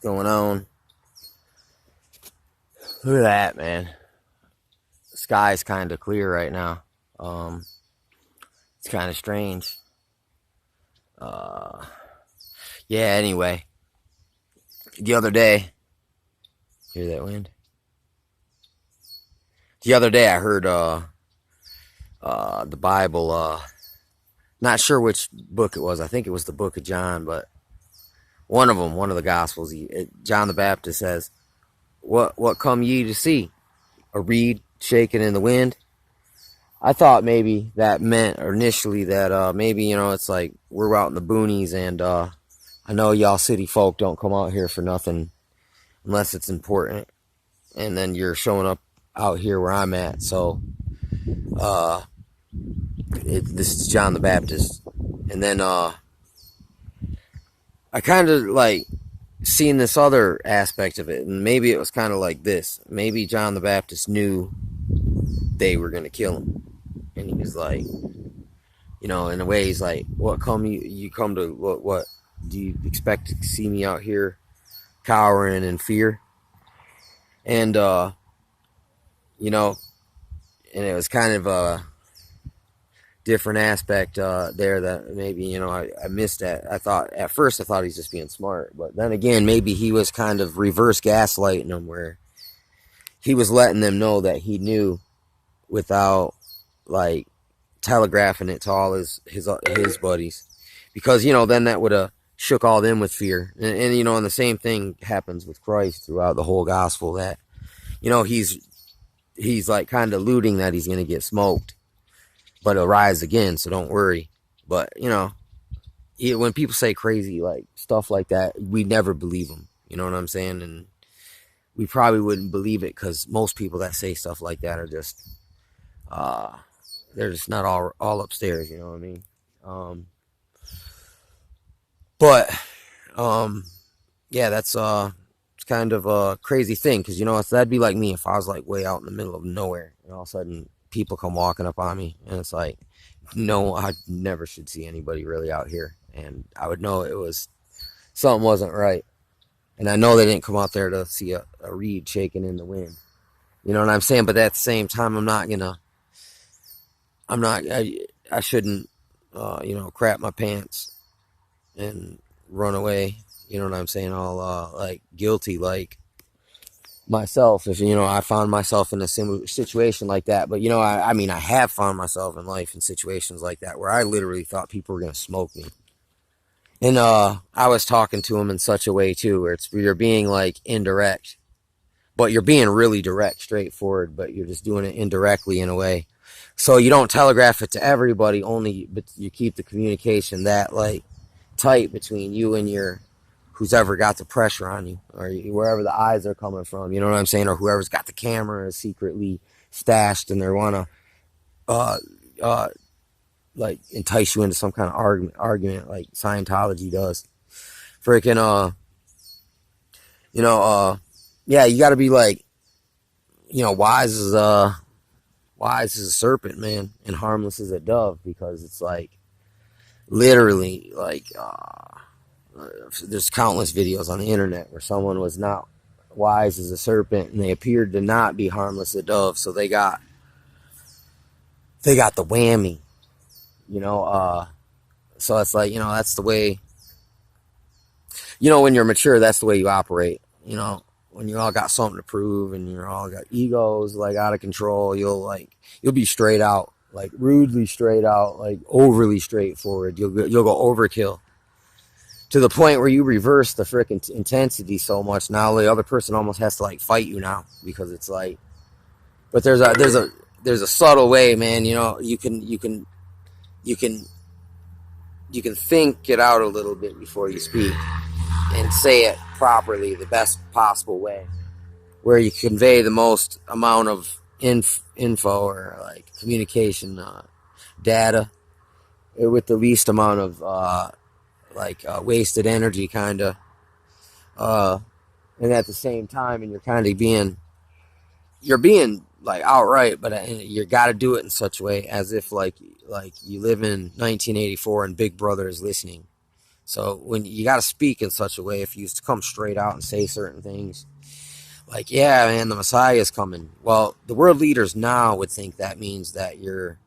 What's going on? Look at that, man. The sky's kind of clear right now. Um, it's kind of strange. Uh, yeah. Anyway, the other day, hear that wind? The other day, I heard the Bible. Not sure which book it was. I think it was the Book of John, but one of them, one of the Gospels. John the Baptist says, "What come ye to see? A reed shaking in the wind?" I thought maybe that meant initially that maybe it's like we're out in the boonies, and I know y'all city folk don't come out here for nothing unless it's important, and then you're showing up out here where I'm at. So uh, this is John the Baptist, and then I kind of like seen this other aspect of it, and maybe it was kind of like this. Maybe John the Baptist knew they were gonna kill him, and he was like, in a way, he's like, "What come you come to? What do you expect to see me out here cowering in fear?" And and it was kind of a different aspect there that maybe I missed that. At first I thought he's just being smart, but then again maybe he was kind of reverse gaslighting them, where he was letting them know that he knew without like telegraphing it to all his buddies, because then that would have shook all them with fear, and the same thing happens with Christ throughout the whole gospel, that he's like kind of alluding that he's gonna get smoked, but he'll rise again, so don't worry. But when people say crazy like stuff like that, we never believe them, you know what I'm saying? And we probably wouldn't believe it, because most people that say stuff like that are just they're just not all upstairs, you know what I mean? But yeah, that's it's kind of a crazy thing, because that'd be like me if I was like way out in the middle of nowhere, and all of a sudden people come walking up on me, and it's like, no, I never should see anybody really out here, and I would know it was something wasn't right. And I know they didn't come out there to see a reed shaking in the wind, you know what I'm saying? But at the same time, I shouldn't crap my pants and run away, you know what I'm saying, all like guilty like myself, if I found myself in a similar situation like that. But I mean, I have found myself in life in situations like that where I literally thought people were gonna smoke me, and I was talking to them in such a way too, where you're being like indirect, but you're being really direct, straightforward, but you're just doing it indirectly in a way, so you don't telegraph it to everybody, only but you keep the communication that like tight between you and your who's ever got the pressure on you, or wherever the eyes are coming from, you know what I'm saying, or whoever's got the camera secretly stashed, and they want to uh uh like entice you into some kind of argument like Scientology does. Freaking you know yeah, you got to be like, wise as a serpent, man, and harmless as a dove, because it's like literally like there's countless videos on the internet where someone was not wise as a serpent, and they appeared to not be harmless as a dove, so they got the whammy, so it's like, that's the way, when you're mature, that's the way you operate, when you all got something to prove and you're all got egos like out of control, you'll be straight out, like rudely straight out, like overly straightforward. You'll go overkill to the point where you reverse the freaking intensity so much. Now the other person almost has to like fight you now, because it's like, but there's a subtle way, man. You can think it out a little bit before you speak and say it properly, the best possible way, where you convey the most amount of info or like communication data with the least amount of wasted energy, kind of, and at the same time, and you're being like outright, but you got to do it in such a way as if like you live in 1984 and Big Brother is listening So when you got to speak in such a way, if you used to come straight out and say certain things, like, yeah, man, the Messiah is coming. Well, the world leaders now would think that means that you're,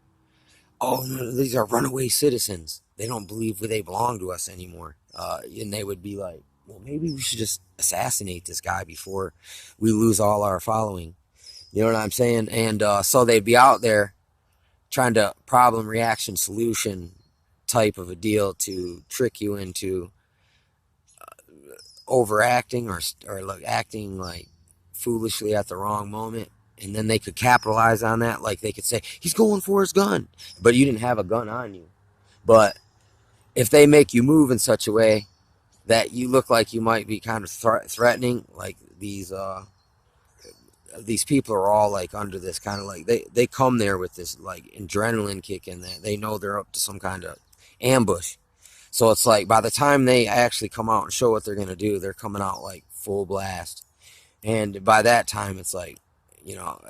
oh, no, these are runaway citizens. They don't believe they belong to us anymore. And they would be like, well, maybe we should just assassinate this guy before we lose all our following. You know what I'm saying? And so they'd be out there trying to problem, reaction, solution type of a deal to trick you into overacting or like acting like foolishly at the wrong moment. And then they could capitalize on that. Like they could say, he's going for his gun, but you didn't have a gun on you. But if they make you move in such a way that you look like you might be kind of threatening, like these people are all like under this kind of like they come there with this like adrenaline kick in that they know they're up to some kind of ambush. So it's like by the time they actually come out and show what they're gonna do, they're coming out like full blast. And by that time, it's like, you know,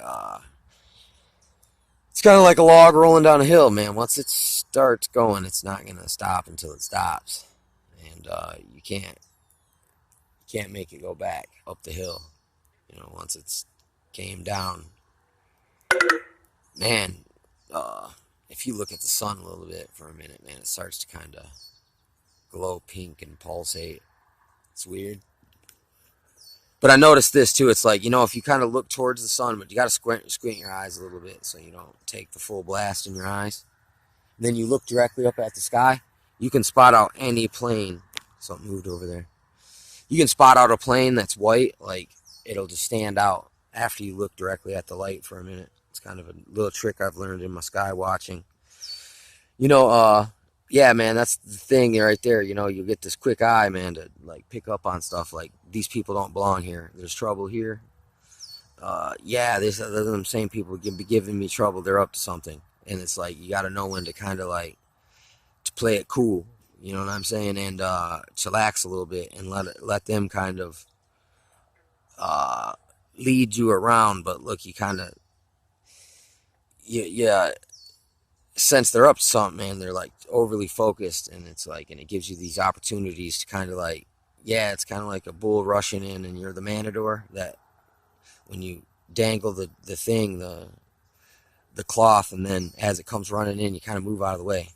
it's kind of like a log rolling down a hill, man. Once it starts going, it's not gonna stop until it stops, and you can't make it go back up the hill. You know, once it's came down, man. If you look at the sun a little bit for a minute, man, it starts to kind of glow pink and pulsate. It's weird. But I noticed this too. It's like, you know, if you kind of look towards the sun, but you got to squint your eyes a little bit so you don't take the full blast in your eyes. And then you look directly up at the sky, you can spot out any plane. Something moved over there. You can spot out a plane that's white, like it'll just stand out after you look directly at the light for a minute. It's kind of a little trick I've learned in my sky watching. You know, yeah, man, that's the thing right there. You know, you get this quick eye, man, to like pick up on stuff like these people don't belong here. There's trouble here. Yeah, there's them same people be giving me trouble. They're up to something, and it's like you got to know when to kind of like to play it cool. You know what I'm saying? And chillax a little bit and let them kind of uh, lead you around. But look, you kind of yeah, since they're up to something, man, they're like overly focused, and it's like, and it gives you these opportunities to kind of like, yeah, it's kind of like a bull rushing in, and you're the matador that when you dangle the thing, the cloth, and then as it comes running in, you kind of move out of the way.